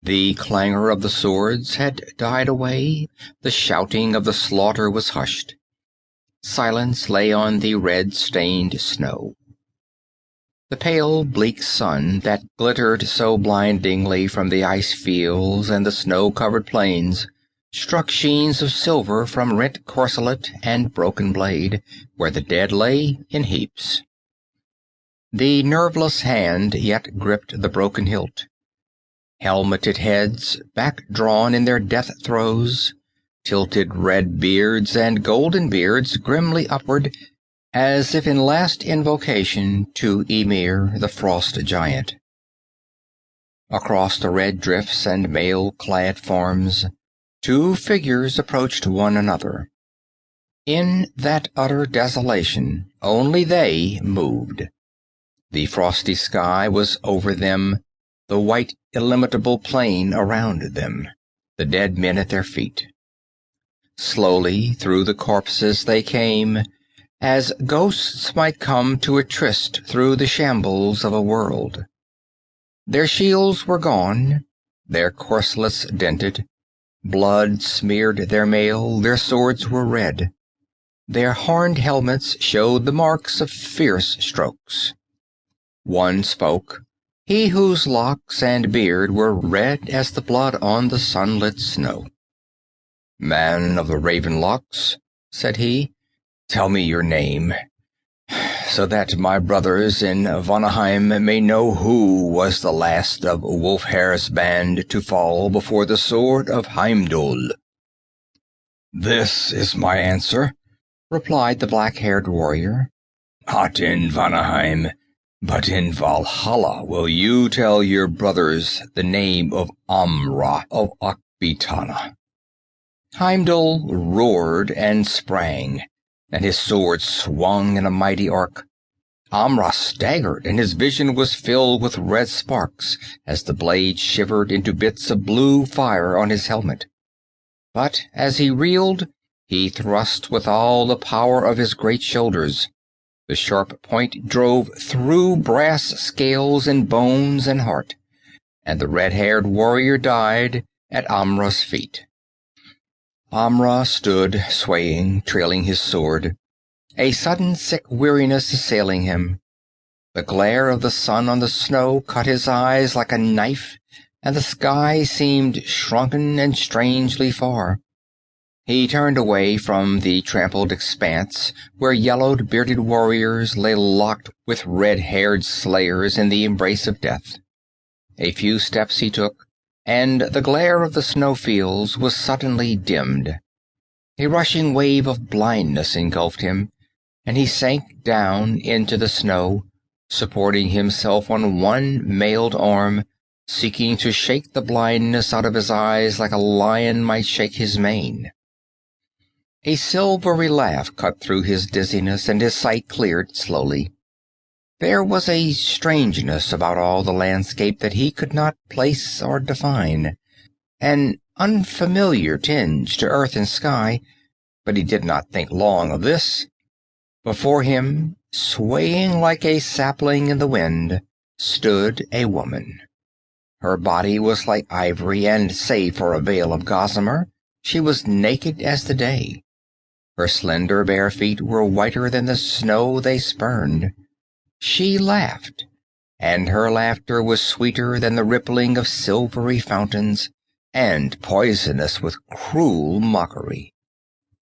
The clangor of the swords had died away, the shouting of the slaughter was hushed. Silence lay on the red-stained snow. The pale, bleak sun that glittered so blindingly from the ice fields and the snow-covered plains struck sheens of silver from rent corselet and broken blade, where the dead lay in heaps. The nerveless hand yet gripped the broken hilt. Helmeted heads, back-drawn in their death throes, tilted red beards and golden beards grimly upward, as if in last invocation to Ymir, the frost giant. Across the red drifts and mail-clad forms, two figures approached one another. In that utter desolation, only they moved. The frosty sky was over them, the white, illimitable plain around them, the dead men at their feet. Slowly through the corpses they came, as ghosts might come to a tryst through the shambles of a world. Their shields were gone, their corselets dented, blood smeared their mail, their swords were red. Their horned helmets showed the marks of fierce strokes. One spoke, he whose locks and beard were red as the blood on the sunlit snow. "Man of the raven locks," said he, "tell me your name, so that my brothers in Vanaheim may know who was the last of Wulfhere's band to fall before the sword of Heimdall." "This is my answer," replied the black-haired warrior. "Not in Vanaheim, but in Valhalla will you tell your brothers the name of Amra of Akbitana." Heimdall roared and sprang, and his sword swung in a mighty arc. Amra staggered, and his vision was filled with red sparks as the blade shivered into bits of blue fire on his helmet. But as he reeled, he thrust with all the power of his great shoulders. The sharp point drove through brass scales and bones and heart, and the red-haired warrior died at Amra's feet. Amra stood swaying, trailing his sword, a sudden sick weariness assailing him. The glare of the sun on the snow cut his eyes like a knife, and the sky seemed shrunken and strangely far. He turned away from the trampled expanse where yellowed, bearded warriors lay locked with red-haired slayers in the embrace of death. A few steps he took, and the glare of the snowfields was suddenly dimmed. A rushing wave of blindness engulfed him, and he sank down into the snow, supporting himself on one mailed arm, seeking to shake the blindness out of his eyes like a lion might shake his mane. A silvery laugh cut through his dizziness, and his sight cleared slowly. There was a strangeness about all the landscape that he could not place or define, an unfamiliar tinge to earth and sky, but he did not think long of this. Before him, swaying like a sapling in the wind, stood a woman. Her body was like ivory, and save for a veil of gossamer, she was naked as the day. Her slender bare feet were whiter than the snow they spurned. She laughed, and her laughter was sweeter than the rippling of silvery fountains, and poisonous with cruel mockery.